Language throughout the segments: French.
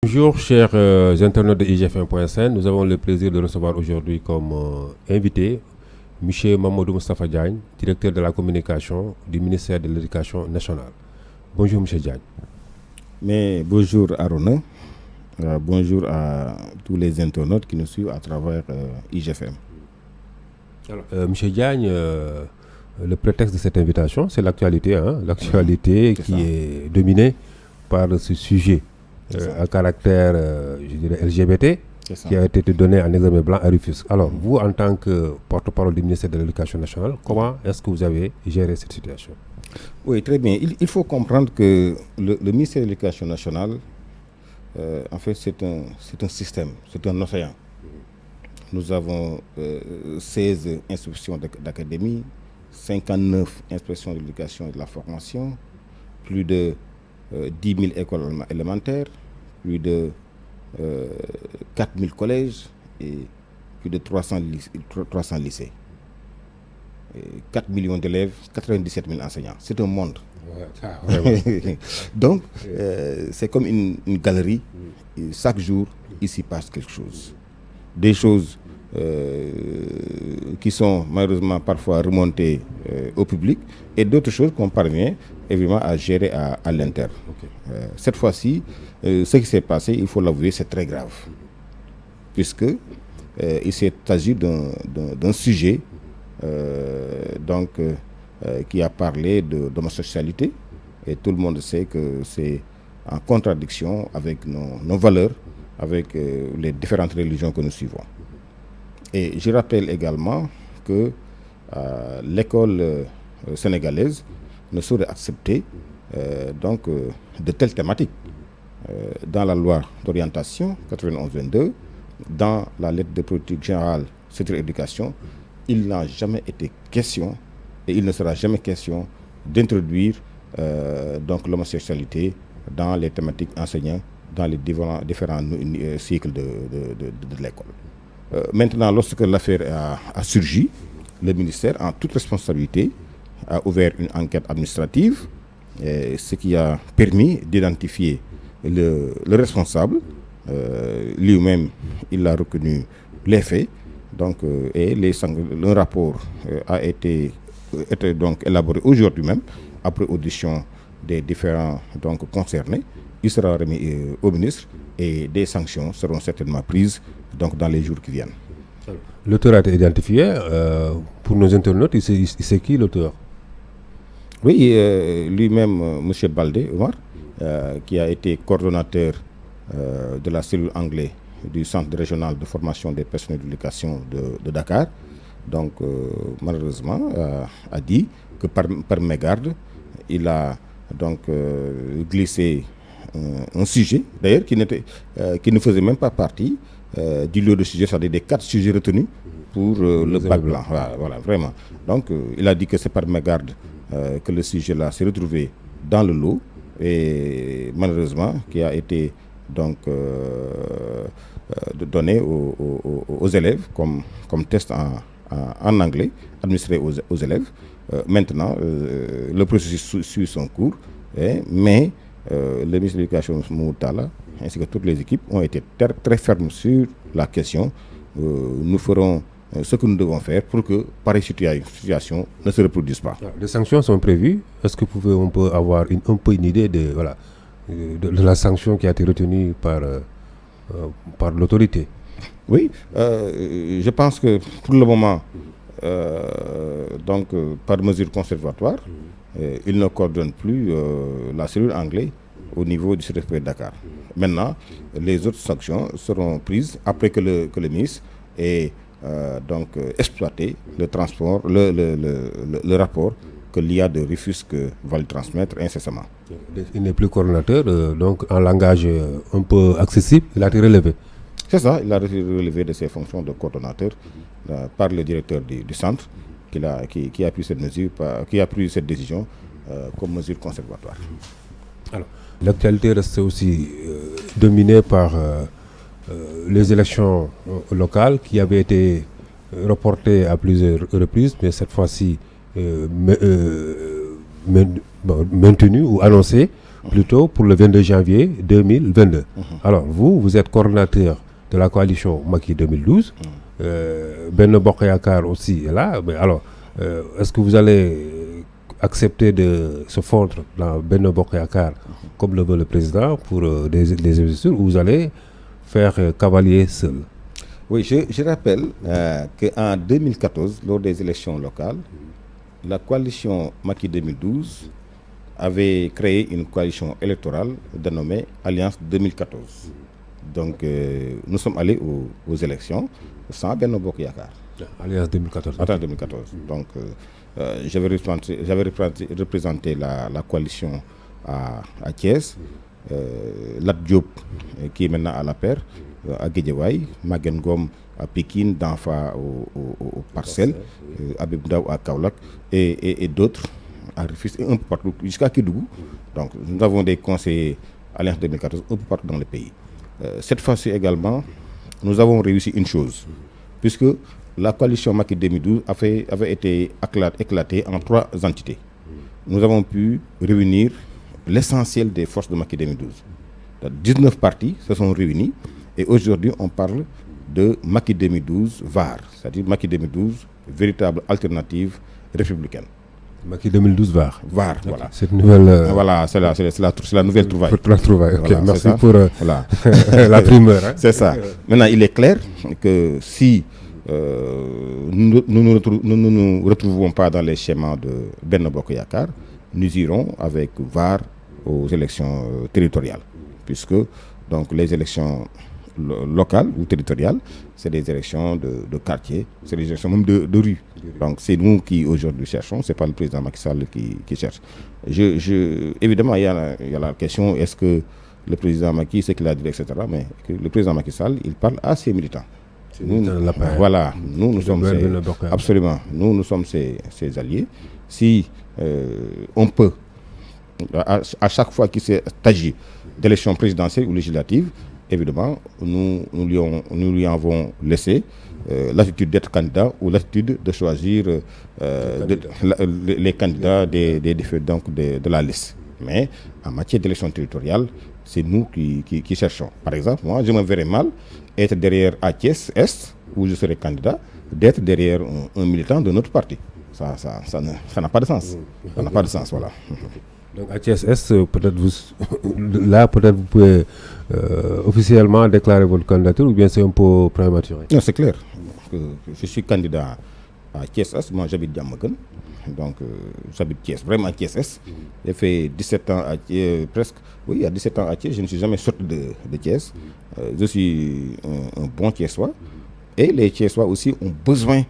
Bonjour chers internautes de IGFM.sn, nous avons le plaisir de recevoir aujourd'hui comme invité M. Mamadou Moustapha Diagne, directeur de la communication du ministère de l'Éducation nationale. Bonjour M. Diagne. Mais bonjour Arona, bonjour à tous les internautes qui nous suivent à travers IGFM. Alors, M. Diagne, le prétexte de cette invitation, c'est l'actualité, l'actualité qui est dominée par ce sujet à caractère, je dirais, LGBT, qui a été donné en examen blanc à Rufisque. Alors, vous, en tant que porte-parole du ministère de l'Éducation nationale, comment est-ce que vous avez géré cette situation? Oui, très bien. Il faut comprendre que le ministère de l'Éducation nationale, en fait, c'est un système, c'est un océan. Nous avons 16 inspections d'académie, 59 inspections de l'éducation et de la formation, plus de 10 000 écoles élémentaires, plus de 4 000 collèges et plus de 300 lycées. 4 millions d'élèves, 97 000 enseignants. C'est un monde. Donc, c'est comme une galerie. Et chaque jour, il s'y passe quelque chose. Des choses qui sont malheureusement parfois remontées au public et d'autres choses qu'on parvient évidemment à gérer à l'interne. Cette fois-ci, ce qui s'est passé, il faut l'avouer, c'est très grave. Puisque il s'est agi d'un sujet qui a parlé d'homosexualité et tout le monde sait que c'est en contradiction avec nos valeurs, avec les différentes religions que nous suivons. Et je rappelle également que l'école sénégalaise ne saurait accepter de telles thématiques. Dans la loi d'orientation 91-22, dans la lettre de politique générale sur l'éducation, il n'a jamais été question et il ne sera jamais question d'introduire l'homosexualité dans les thématiques enseignées dans les différents cycles de l'école. Maintenant, lorsque l'affaire a surgi, le ministère, en toute responsabilité, a ouvert une enquête administrative, ce qui a permis d'identifier le responsable. Lui-même, il a reconnu les faits. Et le rapport a été élaboré aujourd'hui même, après audition des différents concernés. Il sera remis au ministre et des sanctions seront certainement prises dans les jours qui viennent. L'auteur a été identifié. Pour nos internautes, c'est qui l'auteur? Oui, lui-même, M. Baldé Omar, qui a été coordonnateur de la cellule anglaise du Centre régional de formation des personnels d'éducation de Dakar. Donc, malheureusement, a dit que par mégarde, il a glissé un sujet, d'ailleurs, qui ne faisait même pas partie du lot de sujets, c'est-à-dire des 4 sujets retenus pour le bac blanc. Voilà, vraiment. Donc, il a dit que c'est par mégarde que le sujet-là s'est retrouvé dans le lot et malheureusement qui a été donné aux élèves comme test en anglais, administré aux élèves. Maintenant, le processus suit son cours, mais le ministre de l'Éducation Moutala ainsi que toutes les équipes ont été très fermes sur la question. Nous ferons ce que nous devons faire pour que pareille situation ne se reproduise pas. Les sanctions sont prévues. Est-ce que on peut avoir un peu une idée de la sanction qui a été retenue par l'autorité? Oui, je pense que pour le moment, par mesure conservatoire, il ne coordonne plus la cellule anglaise au niveau du CRFP de Dakar. Maintenant, les autres sanctions seront prises après que le ministre ait exploité le transport, le rapport que l'IA de Rufisque va le transmettre incessamment. Il n'est plus coordonnateur, donc en langage un peu accessible, il a été relevé. C'est ça, il a été relevé de ses fonctions de coordonnateur par le directeur du centre qui a pris cette mesure, qui a pris cette décision comme mesure conservatoire. Alors, l'actualité reste aussi dominée par les élections locales qui avaient été reportées à plusieurs reprises, mais cette fois-ci maintenues ou annoncées plutôt pour le 22 janvier 2022. Alors vous êtes coordonnateur de la coalition Macky 2012. Benno Bokk Yakaar aussi est là. Mais alors, est-ce que vous allez accepter de se fondre dans Benno Bokk Yakaar comme le veut le président pour des investitures, ou vous allez faire cavalier seul? Oui, je rappelle qu'en 2014, lors des élections locales, la coalition Macky 2012 avait créé une coalition électorale dénommée Alliance 2014. Donc, nous sommes allés aux élections sans Benno Bokk Yakaar. Alliance 2014. Attends, 2014. Donc, j'avais représenté la coalition à Thiès, Lat Diop, qui est maintenant à la paire, à Guédiawaye, Maguette Ngom à Pikine, Danfa aux Parcelles, Habib Ndaw à Kaolack et d'autres à Rufisque, un peu partout, jusqu'à Kédougou. Donc, nous avons des conseillers Alliance 2014 un peu partout dans le pays. Cette fois-ci également, nous avons réussi une chose, puisque la coalition Macky 2012 avait été éclatée en 3 entités. Nous avons pu réunir l'essentiel des forces de Macky 2012. 19 partis se sont réunis et aujourd'hui on parle de Macky 2012 VAR, c'est-à-dire Macky 2012, véritable alternative républicaine. Macky 2012 VAR. VAR, okay. Voilà. Cette nouvelle. Voilà, c'est la nouvelle trouvaille. La trouvaille. Ok, voilà, merci pour voilà. la primeur. Hein. C'est ça. Maintenant, il est clair que si nous ne nous retrouvons pas dans les schémas de Benno Bokk Yakaar, nous irons avec VAR aux élections territoriales, puisque donc les élections locales ou territoriales, c'est des élections de quartier, c'est des élections même de rue. Donc c'est nous qui aujourd'hui cherchons, c'est pas le président Macky Sall qui cherche. Évidemment, il y a la question, est-ce que le président Macky, c'est qu'il a dit, etc. Mais que le président Macky Sall, il parle à ses militants. Voilà, nous sommes absolument, nous sommes ses alliés. Si on peut, à chaque fois qu'il s'agit d'élections présidentielles ou législatives, évidemment, nous lui avons laissé l'attitude d'être candidat ou l'attitude de choisir les candidats de la liste. Mais en matière d'élection territoriale, c'est nous qui cherchons. Par exemple, moi, je me verrais mal être derrière à Thiès Est, où je serai candidat, d'être derrière un militant de notre parti. Ça n'a pas de sens. Ça n'a pas de sens, voilà. Donc à Thiès Est, peut-être vous pouvez officiellement déclarer votre candidature, ou bien c'est un peu prématuré? Non, c'est clair. Je suis candidat à Thiès Est. Moi, j'habite Diamaguène. Donc, j'habite Thiès, vraiment Thiès Est. J'ai fait 17 ans à Thiès, presque. Oui, il y a 17 ans à Thiès, je ne suis jamais sorti de Thiès. Je suis un bon Thiessois. Et les Thiessois aussi ont besoin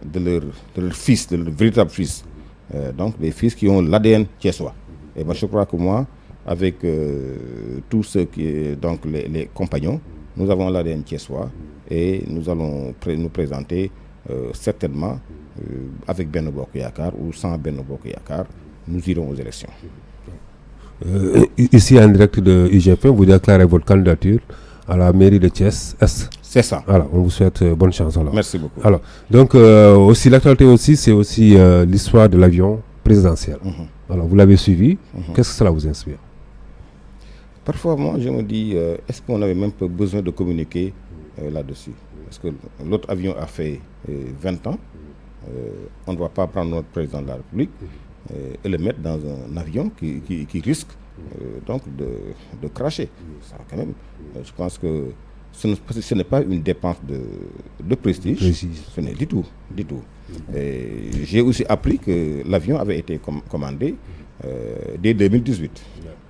de leur fils, de leur véritable fils. Donc, des fils qui ont l'ADN Thiessois. Et moi, je crois que moi, avec tous ceux donc les compagnons, nous avons l'ADN Thiessois et nous allons nous présenter certainement avec Benno Bokk Yakaar ou sans Benno Bokk Yakaar, nous irons aux élections. Ici, en direct de UGFM, vous déclarez votre candidature à la mairie de Thiès Est. C'est ça. Alors, on vous souhaite bonne chance. Alors. Merci beaucoup. Alors, donc, aussi l'actualité aussi, c'est aussi l'histoire de l'avion présidentiel. Alors, vous l'avez suivi. Qu'est-ce que cela vous inspire? Parfois, moi, je me dis, est-ce qu'on n'avait même pas besoin de communiquer là-dessus? Parce que l'autre avion a fait 20 ans. On ne doit pas prendre notre président de la République et le mettre dans un avion qui risque donc de crasher. Ça, quand même, je pense que ce n'est pas une dépense de prestige. Ce n'est du tout. J'ai aussi appris que l'avion avait été commandé dès 2018.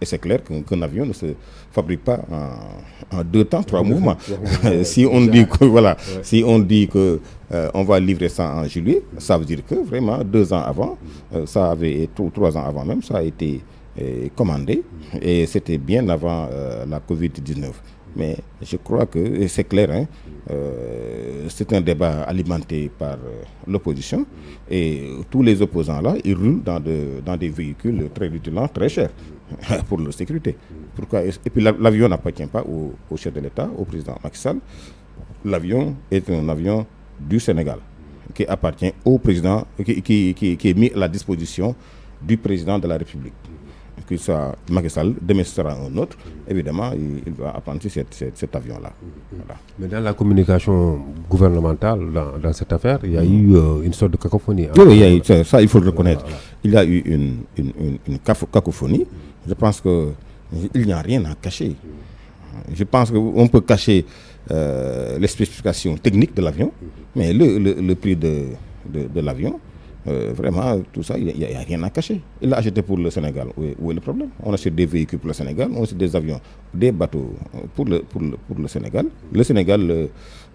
Et c'est clair qu'un avion ne se fabrique pas en 2 temps, 3 mouvements. Si on dit que si on dit que on va livrer ça en juillet, ça veut dire que vraiment 2 ans avant, ça avait 3 ans avant même, ça a été commandé et c'était bien avant la Covid-19. Mais je crois que c'est clair, c'est un débat alimenté par l'opposition et tous les opposants là, ils roulent dans des véhicules très rutilants, très chers pour leur sécurité. Pourquoi? Et puis l'avion n'appartient pas au chef de l'État, au président Macky Sall. L'avion est un avion du Sénégal qui appartient au président, qui est mis à la disposition du président de la République. Que ce soit Macky Sall, demain ce sera un autre, évidemment, il va apprendre cet avion-là. Voilà. Mais dans la communication gouvernementale, dans cette affaire, il y a eu une sorte de cacophonie. Hein. Oui, il y a eu, ça, il faut le reconnaître. Voilà. Il y a eu une cacophonie. Je pense qu'il n'y a rien à cacher. Je pense qu'on peut cacher les spécifications techniques de l'avion, mais le prix de l'avion, vraiment, tout ça, il n'y a rien à cacher. Il l'a acheté pour le Sénégal. Où est le problème? On achète des véhicules pour le Sénégal, on achète des avions, des bateaux pour le Sénégal. Le Sénégal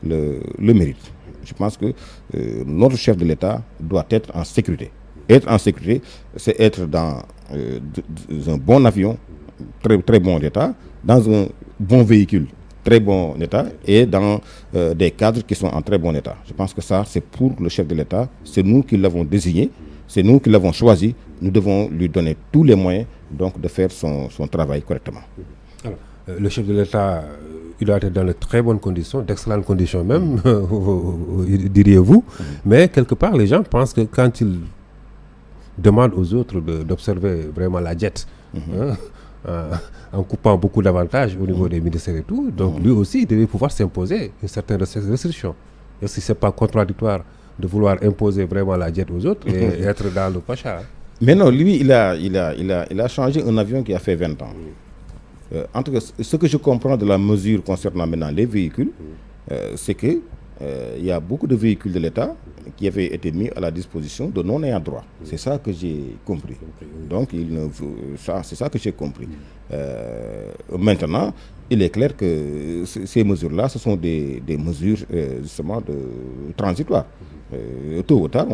le mérite. Je pense que notre chef de l'État doit être en sécurité. Être en sécurité, c'est être dans un bon avion, très, très bon état, dans un bon véhicule, très bon état, et dans des cadres qui sont en très bon état. Je pense que ça, c'est pour le chef de l'État. C'est nous qui l'avons désigné, c'est nous qui l'avons choisi. Nous devons lui donner tous les moyens donc, de faire son travail correctement. Alors, le chef de l'État, il doit être dans de très bonnes conditions, d'excellentes conditions même, diriez-vous. Mais quelque part, les gens pensent que quand ils demandent aux autres d'observer vraiment la jet, en coupant beaucoup d'avantages au niveau des ministères et tout, donc lui aussi, il devait pouvoir s'imposer une certaine restriction. Est-ce que ce n'est pas contradictoire de vouloir imposer vraiment la jet aux autres et être dans le pacha? Mais non, lui, il a changé un avion qui a fait 20 ans. En tout cas, ce que je comprends de la mesure concernant maintenant les véhicules, c'est que il y a beaucoup de véhicules de l'État qui avaient été mis à la disposition de non-ayants droit. C'est ça que j'ai compris. Donc, c'est ça que j'ai compris. Maintenant, il est clair que ces mesures-là, ce sont des mesures justement transitoires. Tôt ou tard,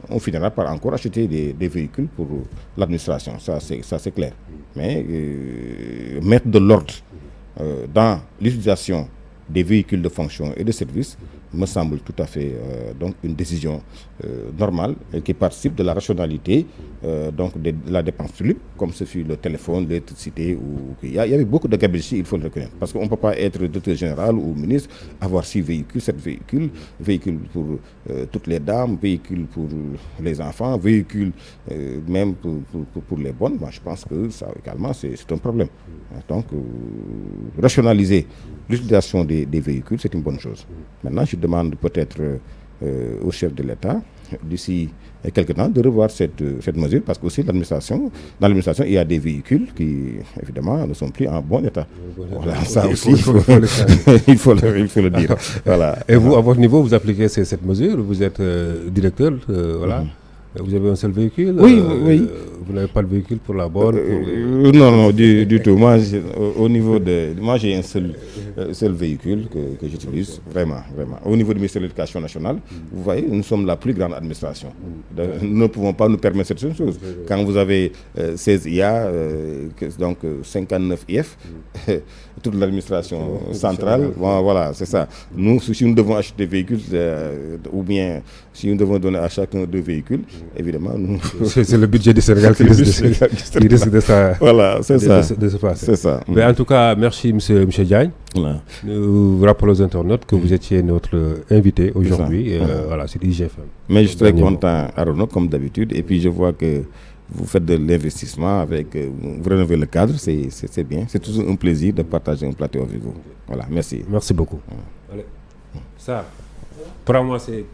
on finira par encore acheter des véhicules pour l'administration. Ça, c'est clair. Mais mettre de l'ordre dans l'utilisation des véhicules de fonction et de service me semble tout à fait donc une décision normale et qui participe de la rationalité donc de la dépense publique, comme ce fut le téléphone, l'électricité. Il y avait beaucoup de gabegies, il faut le reconnaître. Parce qu'on ne peut pas être directeur général ou ministre, avoir 6 véhicules, 7 véhicules, véhicules pour toutes les dames, véhicules pour les enfants, véhicules même pour les bonnes. Moi, je pense que ça également, c'est un problème. Donc, rationaliser l'utilisation des véhicules, c'est une bonne chose. Maintenant, je demande peut-être au chef de l'État, d'ici quelques temps, de revoir cette mesure, parce que aussi dans l'administration, il y a des véhicules qui, évidemment, ne sont plus en bon état. Voilà, ça aussi, il faut le dire. Voilà. Et vous, à votre niveau, vous appliquez cette mesure? Vous êtes directeur, voilà. Vous avez un seul véhicule? Oui. Vous n'avez pas de véhicule pour la bonne? Non, du tout. Moi, au niveau moi, j'ai un seul véhicule que j'utilise, vraiment. Au niveau du ministère de l'Éducation nationale, vous voyez, nous sommes la plus grande administration. Nous ne pouvons pas nous permettre cette chose. Quand vous avez 16 IA, donc 59 IF, toute l'administration centrale, voilà, c'est ça. Nous, si nous devons acheter des véhicules, ou bien si nous devons donner à chacun 2 véhicules, évidemment, nous... C'est le budget du Sénégal qui risque de ça. Voilà, c'est ça. De se passer. C'est ça. Mais en tout cas, merci, M. Diagne. Voilà. Nous rappelons aux internautes que vous étiez notre invité aujourd'hui voilà, sur IGFM. Mais je suis très content, Arnaud, comme d'habitude. Et puis, je vois que vous faites de l'investissement vous rénovez le cadre, c'est bien. C'est toujours un plaisir de partager un plateau avec vous. Voilà, merci. Merci beaucoup. Allez. Ça, pour moi, c'est...